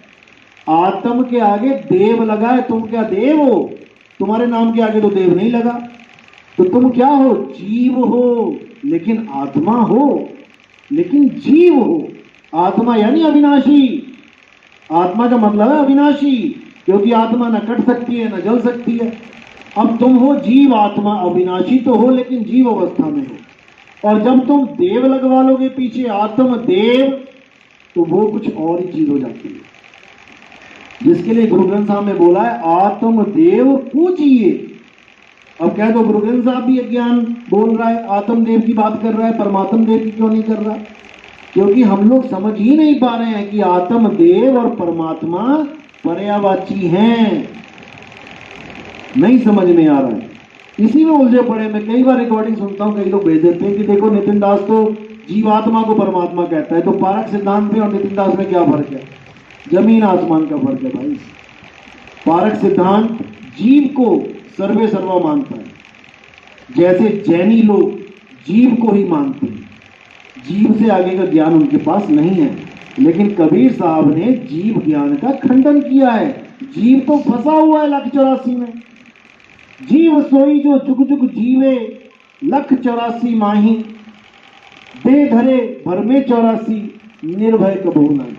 आत्म के आगे देव लगा है, तुम क्या देव हो? तुम्हारे नाम के आगे तो देव नहीं लगा, तो तुम क्या हो? जीव हो, लेकिन आत्मा हो, लेकिन जीव हो। आत्मा यानी अविनाशी। आत्मा का मतलब है अविनाशी, क्योंकि आत्मा न कट सकती है न जल सकती है। अब तुम हो जीव आत्मा, अविनाशी तो हो लेकिन जीव अवस्था में हो। और जब तुम देव लगवा लोगे पीछे, आत्म देव, तो वो कुछ और ही चीज हो जाती है, जिसके लिए गुरु ग्रंथ साहब ने बोला है आत्म देव पूजिए। अब कह दो गुरु ग्रंथ साहब भी अज्ञान बोल रहा है, आत्म देव की बात कर रहा है, परमात्म देव की क्यों नहीं कर रहा? क्योंकि हम लोग समझ ही नहीं पा रहे हैं कि आत्म देव और परमात्मा पर्यायवाची हैं, नहीं समझ में आ रहा है। इसी में उलझे पड़े। मैं कई बार रिकॉर्डिंग सुनता हूँ, कई लोग भेज देते हैं कि देखो नितिन दास तो जीवात्मा को परमात्मा कहता है, तो पारक सिद्धांत में और नितिन दास में क्या फर्क है? जमीन आसमान का फर्क है भाई। पारक सिद्धांत जीव को सर्वे सर्वा मानता है, जैसे जैनी लोग जीव को ही मानते हैं, जीव से आगे का ज्ञान उनके पास नहीं है। लेकिन कबीर साहब ने जीव ज्ञान का खंडन किया है। जीव तो फंसा हुआ है 1,84 में। जीव सोई जो जुग जुग जीवे, 1,84 माही, दे धरे भर में 84, निर्भय कबहू नहीं।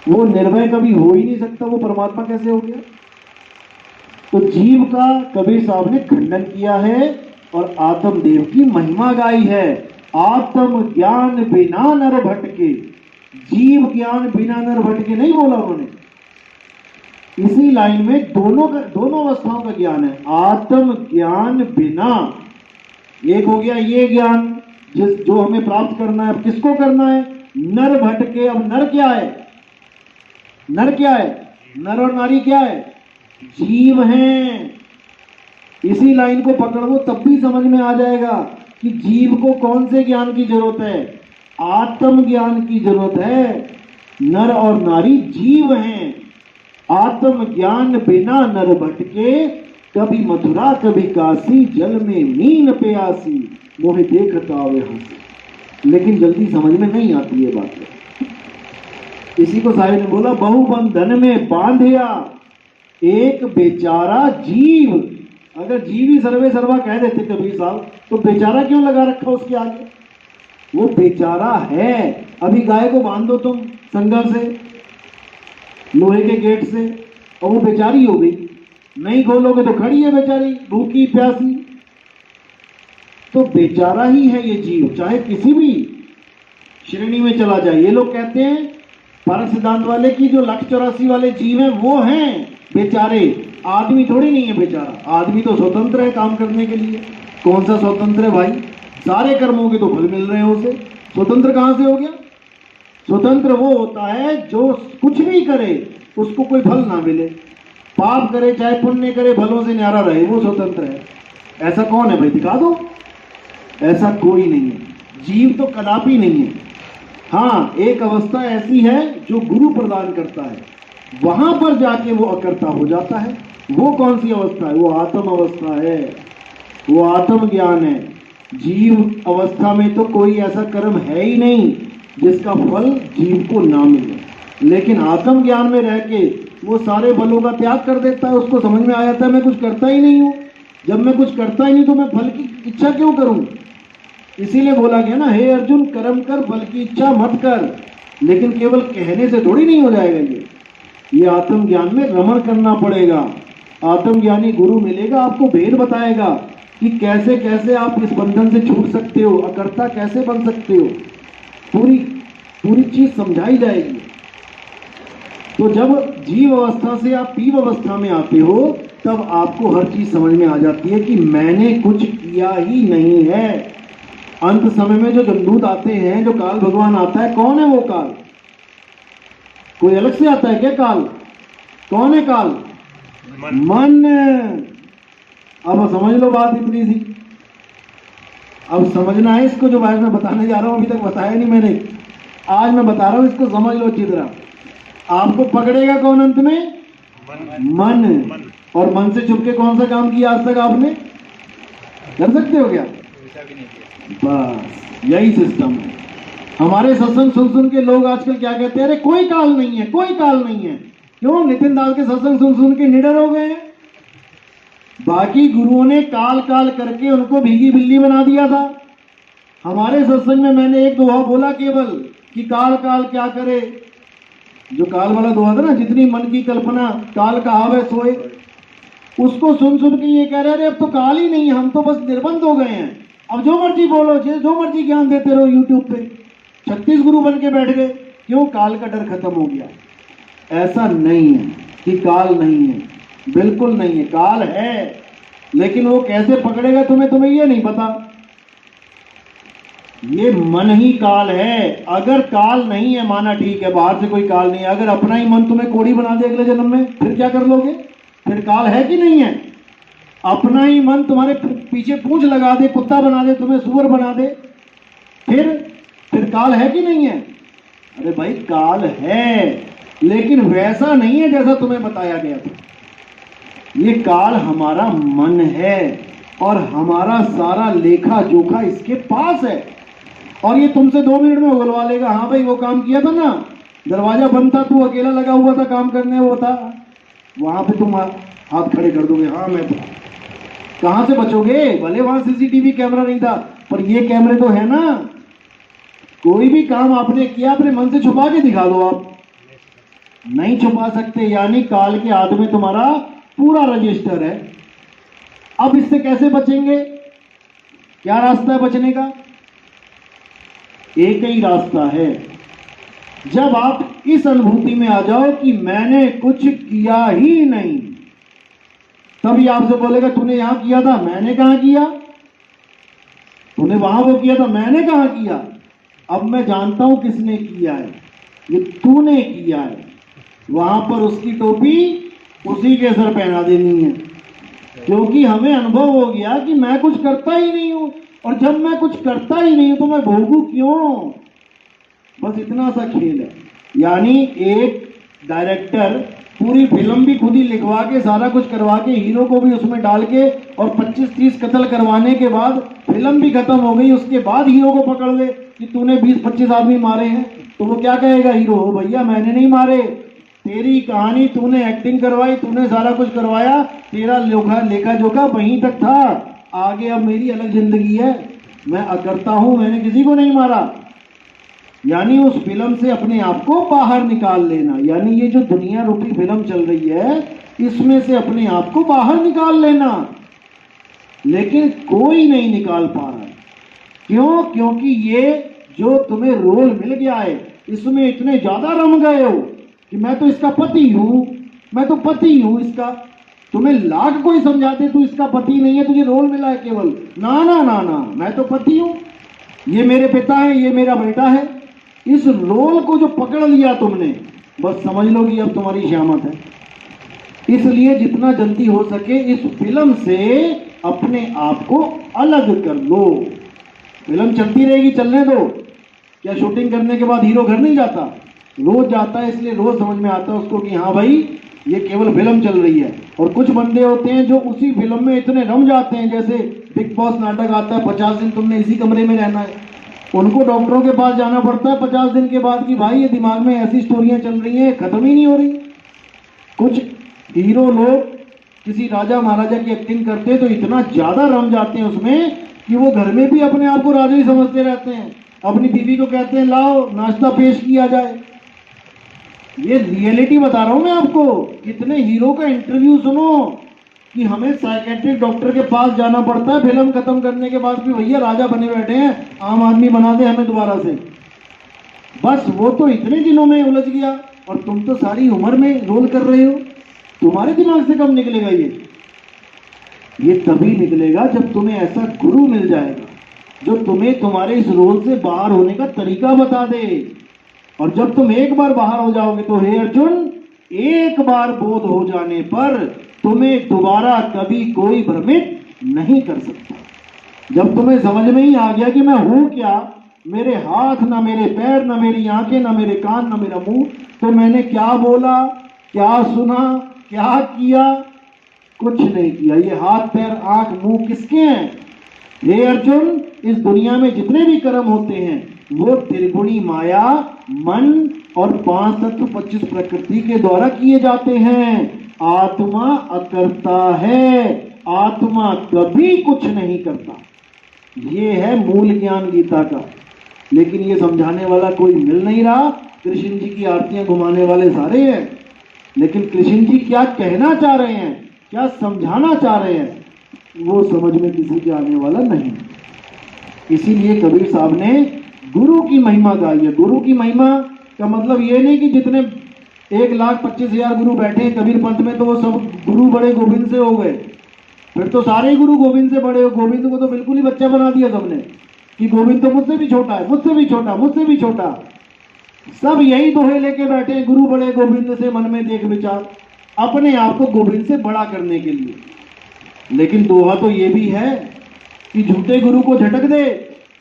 वो निर्भय कभी हो ही नहीं सकता, वो परमात्मा कैसे हो गया? तो जीव का कबीर साहब ने खंडन किया है और आत्मदेव की महिमा गाई है। आत्म ज्ञान बिना नर भटके, जीव ज्ञान बिना नर भटके नहीं बोला उन्होंने। इसी लाइन में दोनों अवस्थाओं का ज्ञान है। आत्म ज्ञान बिना, एक हो गया ये ज्ञान जो हमें प्राप्त करना है। अब किसको करना है? नर भटके। अब नर क्या है? नर क्या है? नर और नारी क्या है? जीव हैं। इसी लाइन को पकड़ लो, तब भी समझ में आ जाएगा कि जीव को कौन से ज्ञान की जरूरत है? आत्म ज्ञान की जरूरत है। नर और नारी जीव हैं। आत्म ज्ञान बिना नर भटके, कभी मथुरा कभी काशी, जल में मीन प्यासी, मोहे देखता आवे हंसी। लेकिन जल्दी समझ में नहीं आती ये बात। इसी को साहिब ने बोला, बहु बंधन में बांधिया एक बेचारा जीव। अगर जीव ही सर्वे सर्वा कह देते कबीर साहब, तो बेचारा क्यों लगा रखा उसके आगे? वो बेचारा है। अभी गाय को बांध दो तुम संगल से, लोहे के गेट से, और वो बेचारी हो गई, नहीं खोलोगे तो खड़ी है बेचारी भूखी प्यासी। तो बेचारा ही है ये जीव, चाहे किसी भी श्रेणी में चला जाए। ये लोग कहते हैं परख सिद्धांत वाले की जो 184 वाले जीव हैं वो हैं बेचारे, आदमी थोड़ी नहीं है बेचारा। आदमी तो स्वतंत्र है काम करने के लिए। कौन सा स्वतंत्र है भाई? सारे कर्मों के तो फल मिल रहे हैं उसे, स्वतंत्र कहां से हो गया? स्वतंत्र वो होता है जो कुछ भी करे उसको कोई फल ना मिले, पाप करे चाहे पुण्य करे भलों से न्यारा रहे, वो स्वतंत्र है। ऐसा कौन है भाई? दिखा दो। ऐसा कोई नहीं है, जीव तो कदापि नहीं है। हाँ, एक अवस्था ऐसी है जो गुरु प्रदान करता है, वहां पर जाके वो अकर्ता हो जाता है। वो कौन सी अवस्था है? वो आत्म अवस्था है, वो आत्म ज्ञान है। जीव अवस्था में तो कोई ऐसा कर्म है ही नहीं जिसका फल जीव को ना मिले, लेकिन आत्म ज्ञान में रह के वो सारे बलों का त्याग कर देता है। उसको समझ में आ जाता है मैं कुछ करता ही नहीं हूं। जब मैं कुछ करता ही नहीं तो मैं फल की इच्छा क्यों करूं? इसीलिए बोला गया ना, हे अर्जुन कर्म कर फल की इच्छा मत कर। लेकिन केवल कहने से थोड़ी नहीं हो जाएगा ये आत्मज्ञान में रमण करना पड़ेगा। आत्मज्ञानी गुरु मिलेगा, आपको भेद बताएगा कि कैसे कैसे आप इस बंधन से छूट सकते हो, अकर्ता कैसे बन सकते हो, पूरी पूरी चीज समझाई जाएगी। तो जब जीव अवस्था से आप पीव अवस्था में आते हो तब आपको हर चीज समझ में आ जाती है कि मैंने कुछ किया ही नहीं है। अंत समय में जो जमदूत आते हैं, जो काल भगवान आता है, कौन है वो काल? कोई अलग से आता है क्या काल? कौन है काल? मन। अब समझ लो बात इतनी सी। अब समझना है इसको, जो बात मैं बताने जा रहा हूं, अभी तक बताया नहीं मैंने, आज मैं बता रहा हूं, इसको समझ लो अच्छी तरह। आपको पकड़ेगा कौन अंत में? मन। और मन से छुप के कौन सा काम किया आज तक आपने? कर सकते हो क्या? बस यही सिस्टम है। हमारे सत्संग सुन सुन के लोग आजकल क्या कहते हैं? अरे कोई काल नहीं है, कोई काल नहीं है। क्यों? नितिन दास के सत्संग सुन सुन के निडर हो गए हैं। बाकी गुरुओं ने काल काल करके उनको भीगी बिल्ली बना दिया था। हमारे सत्संग में मैंने एक दोहा बोला केवल कि काल काल क्या करे। जो काल वाला दोहा था ना, जितनी मन की कल्पना काल कहावे सोए, उसको सुन सुन के ये कह रहे अरे अब तो काल ही नहीं है, हम तो बस निर्बंध हो गए हैं, अब जो मर्जी बोलो, जो मर्जी ज्ञान देते रहो यूट्यूब पे। 36 गुरु बन के बैठ गए। क्यों? काल का डर खत्म हो गया। ऐसा नहीं है कि काल नहीं है, बिल्कुल नहीं है, काल है। लेकिन वो कैसे पकड़ेगा तुम्हें ये नहीं पता। ये मन ही काल है। अगर काल नहीं है माना ठीक है, बाहर से कोई काल नहीं है, अगर अपना ही मन तुम्हें कोढ़ी बना दे अगले जन्म में, फिर क्या कर लोगे? फिर काल है कि नहीं है? अपना ही मन तुम्हारे पीछे पूंछ लगा दे, कुत्ता बना दे, तुम्हें सुअर बना दे, फिर काल है कि नहीं है? अरे भाई काल है, लेकिन वैसा नहीं है जैसा तुम्हें बताया गया था। ये काल हमारा मन है और हमारा सारा लेखा जोखा इसके पास है। और ये तुमसे 2 मिनट में उगलवा लेगा। हाँ भाई वो काम किया था ना, दरवाजा बंद था, तू अकेला लगा हुआ था काम करने, वो था वहां पे, तुम हाथ खड़े कर दोगे, हाँ मैं था। कहां से बचोगे? भले वहां सीसीटीवी कैमरा नहीं था, पर ये कैमरे तो है ना। कोई भी काम आपने किया अपने मन से छुपा के दिखा दो, आप नहीं छुपा सकते। यानी काल के हाथ में तुम्हारा पूरा रजिस्टर है। अब इससे कैसे बचेंगे? क्या रास्ता है बचने का? एक ही रास्ता है। जब आप इस अनुभूति में आ जाओ कि मैंने कुछ किया ही नहीं, तभी आपसे बोलेगा तूने यहां किया था, मैंने कहां किया? तूने वहां वो किया था, मैंने कहां किया? अब मैं जानता हूं किसने किया है, ये तूने किया है। वहां पर उसकी टोपी उसी के सर पहना देनी है, क्योंकि हमें अनुभव हो गया कि मैं कुछ करता ही नहीं हूं। और जब मैं कुछ करता ही नहीं हूं तो मैं भोगू क्यों? बस इतना सा खेल है। यानी एक डायरेक्टर पूरी फिल्म भी खुद ही लिखवा के सारा कुछ करवा के हीरो को भी उसमें डाल के और 25-30 कत्ल करवाने के बाद फिल्म भी खत्म हो गई, उसके बाद हीरो को पकड़ ले कि तूने 20-25 आदमी मारे हैं, तो वो क्या कहेगा हीरो? हो भैया मैंने नहीं मारे, तेरी कहानी, तूने एक्टिंग करवाई, तूने सारा कुछ करवाया, तेरा लेखा जोखा वहीं तक था, आगे अब मेरी अलग जिंदगी है, मैं अकर्ता हूं, मैंने किसी को नहीं मारा। यानी उस फिल्म से अपने आप को बाहर निकाल लेना। यानी ये जो दुनिया रूपी फिल्म चल रही है इसमें से अपने आप को बाहर निकाल लेना, लेकिन कोई नहीं निकाल पा रहा है। क्यों? क्योंकि ये जो तुम्हें रोल मिल गया है इसमें इतने ज्यादा रम गए हो कि मैं तो इसका पति हूं, मैं तो पति हूं इसका। तुम्हें लाख कोई समझाते तू इसका पति नहीं है, तुझे रोल मिला है केवल। ना ना ना ना, मैं तो पति हूं, ये मेरे पिता है, ये मेरा बेटा है। इस रोल को जो पकड़ लिया तुमने, बस समझ लो कि अब तुम्हारी श्यामत है। इसलिए जितना जल्दी हो सके इस फिल्म से अपने आप को अलग कर लो। फिल्म चलती रहेगी, चलने दो। क्या शूटिंग करने के बाद हीरो घर नहीं जाता? रोज जाता है, इसलिए रोज समझ में आता है उसको कि हाँ भाई ये केवल फिल्म चल रही है। और कुछ बंदे होते हैं जो उसी फिल्म में इतने रम जाते हैं, जैसे बिग बॉस नाटक आता है, 50 दिन तुमने इसी कमरे में रहना है। उनको डॉक्टरों के पास जाना पड़ता है 50 दिन के बाद कि भाई ये दिमाग में ऐसी स्टोरियां चल रही हैं, खत्म ही नहीं हो रही। कुछ हीरो लोग किसी राजा महाराजा की एक्टिंग करते हैं तो इतना ज्यादा रम जाते हैं उसमें कि वो घर में भी अपने आप को राजा ही समझते रहते हैं। अपनी बीवी को कहते हैं लाओ नाश्ता पेश किया जाए। ये रियलिटी बता रहा हूं मैं आपको। कितने हीरो का इंटरव्यू सुनो कि हमें साइकेट्रिक डॉक्टर के पास जाना पड़ता है फिल्म खत्म करने के बाद भी, भैया राजा बने बैठे हैं, आम आदमी बना दे हमें दोबारा से। बस वो तो इतने दिनों में उलझ गया और तुम तो सारी उम्र में रोल कर रहे हो। तुम्हारे दिमाग से कब निकलेगा ये तभी निकलेगा जब तुम्हें ऐसा गुरु मिल जाएगा जो तुम्हें तुम्हारे इस रोल से बाहर होने का तरीका बता दे। और जब तुम एक बार बाहर हो जाओगे तो हे अर्जुन, एक बार बोध हो जाने पर तुम्हें दोबारा कभी कोई भ्रमित नहीं कर सकता। जब तुम्हें समझ में ही आ गया कि मैं हूं क्या, मेरे हाथ ना मेरे पैर ना मेरी आंखें ना मेरे कान ना मेरा मुंह, तो मैंने क्या बोला, क्या सुना, क्या किया? कुछ नहीं किया। ये हाथ पैर आंख मुंह किसके हैं? हे अर्जुन, इस दुनिया में जितने भी कर्म होते हैं वो त्रिगुणी माया, मन और 5 तत्व 25 प्रकृति के द्वारा किए जाते हैं। आत्मा अकर्ता है, आत्मा कभी कुछ नहीं करता। ये है मूल ज्ञान गीता का। लेकिन ये समझाने वाला कोई मिल नहीं रहा। कृष्ण जी की आरतियां घुमाने वाले सारे हैं, लेकिन कृष्ण जी क्या कहना चाह रहे हैं, क्या समझाना चाह रहे हैं, वो समझ में किसी के आने वाला नहीं। इसीलिए कबीर साहब ने गुरु की महिमा गाई है। गुरु की महिमा का मतलब ये नहीं कि जितने 1,25,000 गुरु बैठे हैं कबीर पंथ में तो वो सब गुरु बड़े गोविंद से हो गए। फिर तो सारे ही गुरु गोविंद से बड़े हो। गोविंद को तो बिल्कुल ही बच्चा बना दिया सबने कि गोविंद तो मुझसे भी छोटा है, मुझसे भी छोटा, मुझसे भी छोटा। सब यही दोहे लेके बैठे हैं, गुरु बड़े गोविंद से मन में देख विचार, अपने आप को गोविंद से बड़ा करने के लिए। लेकिन दोहा तो ये भी है कि झूठे गुरु को झटक दे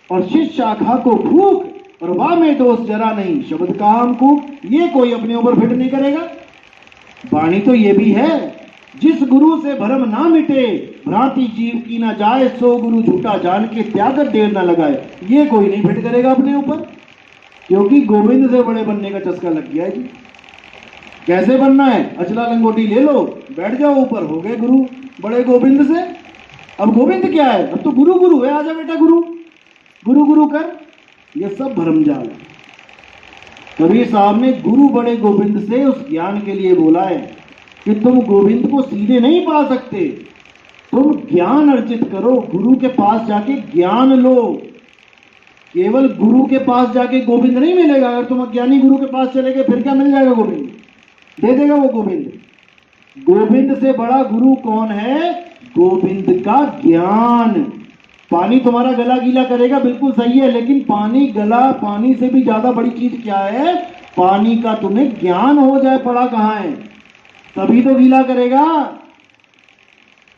और शिष्य शाखा को फूक, और वाह में दोष जरा नहीं शब्द काम को, ये कोई अपने ऊपर फिट नहीं करेगा। वाणी तो ये भी है, जिस गुरु से भरम ना मिटे, भ्रांति जीव की ना जाए, सो गुरु झूठा जान के त्यागत देर ना लगाए। ये कोई नहीं फिट करेगा अपने ऊपर, क्योंकि गोविंद से बड़े बनने का चस्का लग गया है जी। कैसे बनना है? अचला लंगोटी ले लो, बैठ जाओ ऊपर, हो गए गुरु बड़े गोविंद से। अब गोविंद क्या है? अब तो गुरु गुरु है, आजा बेटा गुरु गुरु गुरु कर। ये सब भ्रमजाल है। कबीर साहब ने गुरु बड़े गोविंद से उस ज्ञान के लिए बोला है कि तुम गोविंद को सीधे नहीं पा सकते, तुम ज्ञान अर्जित करो, गुरु के पास जाके ज्ञान लो। केवल गुरु के पास जाके गोविंद नहीं मिलेगा। अगर तुम अज्ञानी गुरु के पास चले गए फिर क्या मिल जाएगा? गोविंद दे देगा वो गोविंद। गोविंद से बड़ा गुरु कौन है? गोविंद का ज्ञान। पानी तुम्हारा गला गीला करेगा, बिल्कुल सही है, लेकिन पानी गला, पानी से भी ज्यादा बड़ी चीज क्या है? पानी का तुम्हें ज्ञान हो जाए पड़ा कहां है, तभी तो गीला करेगा।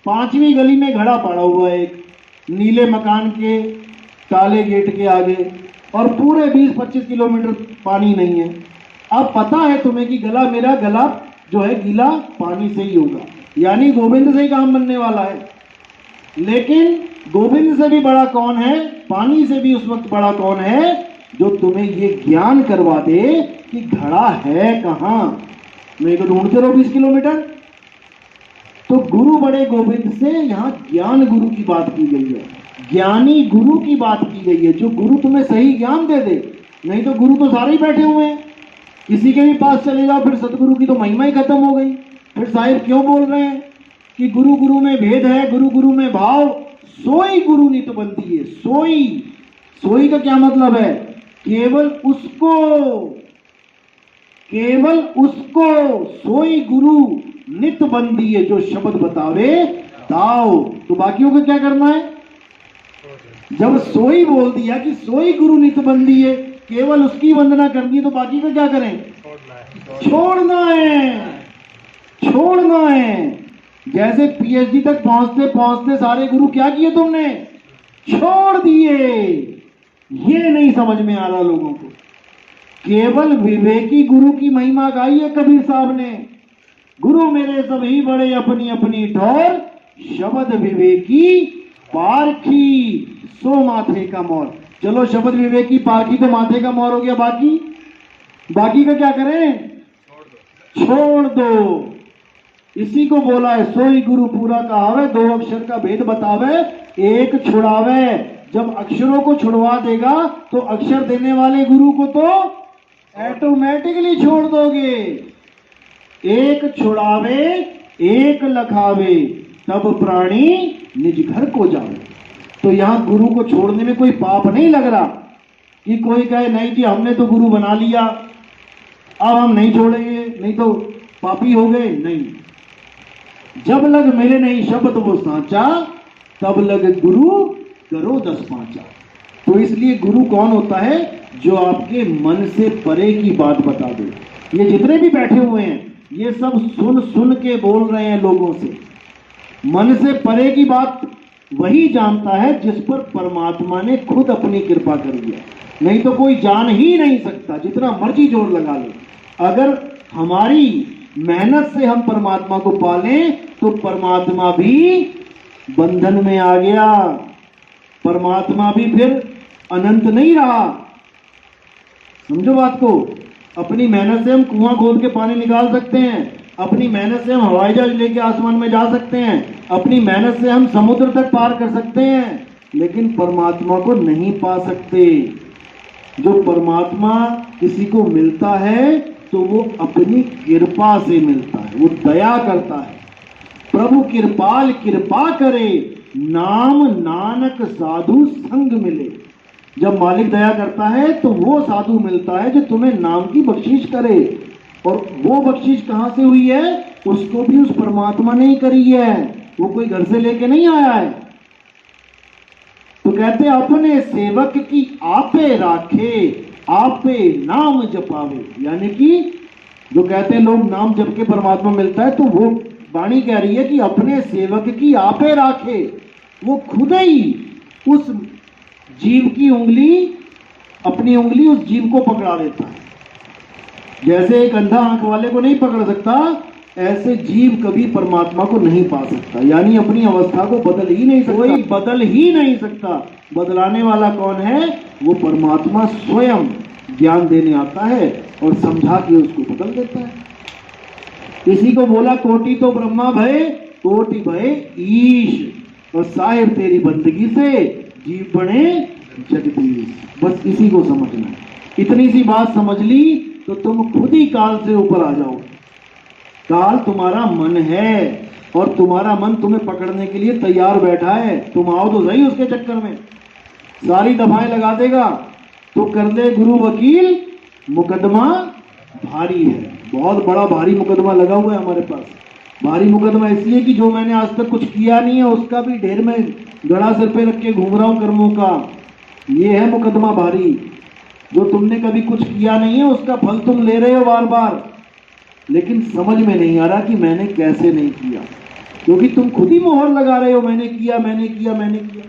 5वीं गली में घड़ा पड़ा हुआ है एक, नीले मकान के काले गेट के आगे, और पूरे 20-25 किलोमीटर पानी नहीं है। अब पता है तुम्हें कि गला, मेरा गला जो है गीला पानी से ही होगा, यानी गोविंद से ही काम बनने वाला है। लेकिन गोविंद से भी बड़ा कौन है? पानी से भी उस वक्त बड़ा कौन है? जो तुम्हें ये ज्ञान करवा दे कि घड़ा है कहां, मेरे को ढूंढते रहो 20 किलोमीटर। तो गुरु बड़े गोविंद से यहां ज्ञान गुरु की बात की गई है, ज्ञानी गुरु की बात की गई है, जो गुरु तुम्हें सही ज्ञान दे दे। नहीं तो गुरु तो सारे ही बैठे हुए हैं, किसी के भी पास चले जाओ फिर सतगुरु की तो महिमा ही खत्म हो गई। फिर साहिब क्यों बोल रहे हैं कि गुरु गुरु में भेद है, गुरु गुरु में भाव, सोई गुरु नित बनती है। सोई, सोई का क्या मतलब है? केवल उसको सोई गुरु नित बंदी है जो शब्द बतावे दाओ। तो बाकियों को क्या करना है? जब सोई बोल दिया कि सोई गुरु नित बंदी है, केवल उसकी वंदना करनी है, तो बाकी का क्या करें? छोड़ना है। जैसे पीएचडी तक पहुंचते पहुंचते सारे गुरु क्या किए तुमने? छोड़ दिए। ये नहीं समझ में आ रहा लोगों को। केवल विवेकी गुरु की महिमा गाई है कबीर साहब ने। गुरु मेरे सभी बड़े अपनी अपनी ठोर, शब्द विवेकी पारखी सो माथे का मोर। चलो शब्द विवेकी पारखी तो माथे का मोर हो गया, बाकी का क्या करें? छोड़ दो। इसी को बोला है सोई गुरु पूरा कहावे, दो अक्षर का भेद बतावे, एक छुड़ावे। जब अक्षरों को छुड़वा देगा तो अक्षर देने वाले गुरु को तो ऑटोमेटिकली छोड़ दोगे। एक छुड़ावे एक लखावे, तब प्राणी निज घर को जावे। तो यहां गुरु को छोड़ने में कोई पाप नहीं लग रहा कि कोई कहे नहीं कि हमने तो गुरु बना लिया, अब हम नहीं छोड़ेंगे, नहीं तो पापी हो गए। नहीं, जब लग मिले नहीं शब्द वो सांचा, तब लग गुरु करो 10 पांचा। तो इसलिए गुरु कौन होता है? जो आपके मन से परे की बात बता दे। ये जितने भी बैठे हुए हैं ये सब सुन सुन के बोल रहे हैं लोगों से। मन से परे की बात वही जानता है जिस पर परमात्मा ने खुद अपनी कृपा कर दिया, नहीं तो कोई जान ही नहीं सकता, जितना मर्जी जोर लगा ले। अगर हमारी मेहनत से हम परमात्मा को पालें तो परमात्मा भी बंधन में आ गया, परमात्मा भी फिर अनंत नहीं रहा। समझो बात को। अपनी मेहनत से हम कुआं खोद के पानी निकाल सकते हैं, अपनी मेहनत से हम हवाई जहाज लेके आसमान में जा सकते हैं, अपनी मेहनत से हम समुद्र तक पार कर सकते हैं, लेकिन परमात्मा को नहीं पा सकते। जो परमात्मा किसी को मिलता है तो वो अपनी कृपा से मिलता है, वो दया करता है। प्रभु कृपाल कृपा करे, नाम नानक साधु संग मिले। जब मालिक दया करता है तो वो साधु मिलता है जो तुम्हें नाम की बख्शीश करे। और वो बख्शीश कहां से हुई है? उसको भी उस परमात्मा ने ही करी है, वो कोई घर से लेके नहीं आया है। तो कहते अपने सेवक की आपे राखे, आपे नाम जपावे। यानी कि जो कहते हैं लोग नाम जप के परमात्मा मिलता है, तो वो वाणी कह रही है कि अपने सेवक की आपे राखे। वो खुद ही उस जीव की उंगली, अपनी उंगली उस जीव को पकड़ा देता है। जैसे एक अंधा आंख वाले को नहीं पकड़ सकता, ऐसे जीव कभी परमात्मा को नहीं पा सकता। यानी अपनी अवस्था को बदल ही नहीं सकता, कोई बदल ही नहीं सकता। बदलाने वाला कौन है? वो परमात्मा स्वयं ज्ञान देने आता है और समझा के उसको बदल देता है। इसी को बोला कोटि तो ब्रह्मा भय, कोटि भय ईश। और साहिब तेरी बंदगी से जीव बने जगदीश। बस इसी को समझना है। इतनी सी बात समझ ली तो तुम खुद ही काल से ऊपर आ जाओ। काल तुम्हारा मन है और तुम्हारा मन तुम्हें पकड़ने के लिए तैयार बैठा है। तुम आओ तो सही उसके चक्कर में, सारी दफाएं लगा देगा। तो कर ले गुरु वकील, मुकदमा भारी है। बहुत बड़ा भारी मुकदमा लगा हुआ है हमारे पास। भारी मुकदमा इसलिए कि जो मैंने आज तक कुछ किया नहीं है उसका भी ढेर में गड़ा सिर पे रख के घूम रहा हूं कर्मों का। ये है मुकदमा भारी। जो तुमने कभी कुछ किया नहीं है उसका फल तुम ले रहे हो बार बार, लेकिन समझ में नहीं आ रहा कि मैंने कैसे नहीं किया, क्योंकि तुम खुद ही मोहर लगा रहे हो मैंने किया, मैंने किया, मैंने किया,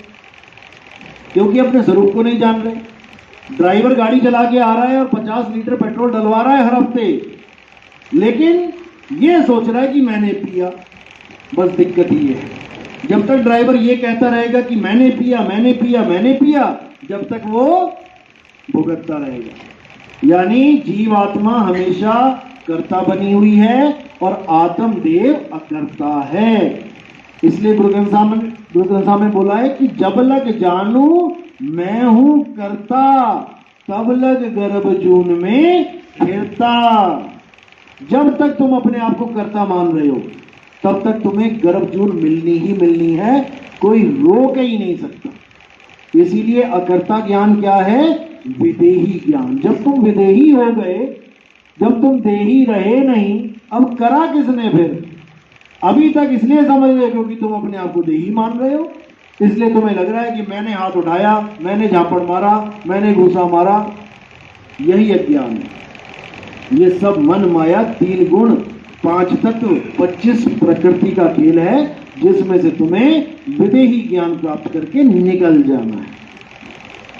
क्योंकि अपने स्वरूप को नहीं जान रहे। ड्राइवर गाड़ी चला के आ रहा है और 50 लीटर पेट्रोल डलवा रहा है हर हफ्ते, लेकिन ये सोच रहा है कि मैंने पिया। बस दिक्कत ही है। जब तक ड्राइवर ये कहता रहेगा कि मैंने पिया, मैंने पिया, मैंने पिया, जब तक वो भुगतता रहेगा। यानी जीवात्मा हमेशा कर्ता बनी हुई है और आत्मदेव अकर्ता है। इसलिए गुरु ग्रंथ साहब ने बोला है कि जब लग जानू मैं हूं कर्ता, तब लग गर्भ जून में फिरता। जब तक तुम अपने आप को कर्ता मान रहे हो तब तक तुम्हें गर्भ जून मिलनी ही मिलनी है, कोई रोक ही नहीं सकता। इसीलिए अकर्ता ज्ञान क्या है? विदेही ज्ञान। जब तुम विदेही हो गए, जब तुम देही रहे नहीं, अब करा किसने फिर? अभी तक इसलिए समझ रहे क्योंकि तुम अपने आप को देही मान रहे हो, इसलिए तुम्हें लग रहा है कि मैंने हाथ उठाया, मैंने झापड़ मारा, मैंने घूसा मारा। यही अज्ञान है। ये सब मन माया 3 गुण 5 तत्व 25 प्रकृति का खेल है, जिसमें से तुम्हें विदेही ज्ञान प्राप्त करके निकल जाना है।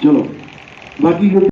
चलो बाकी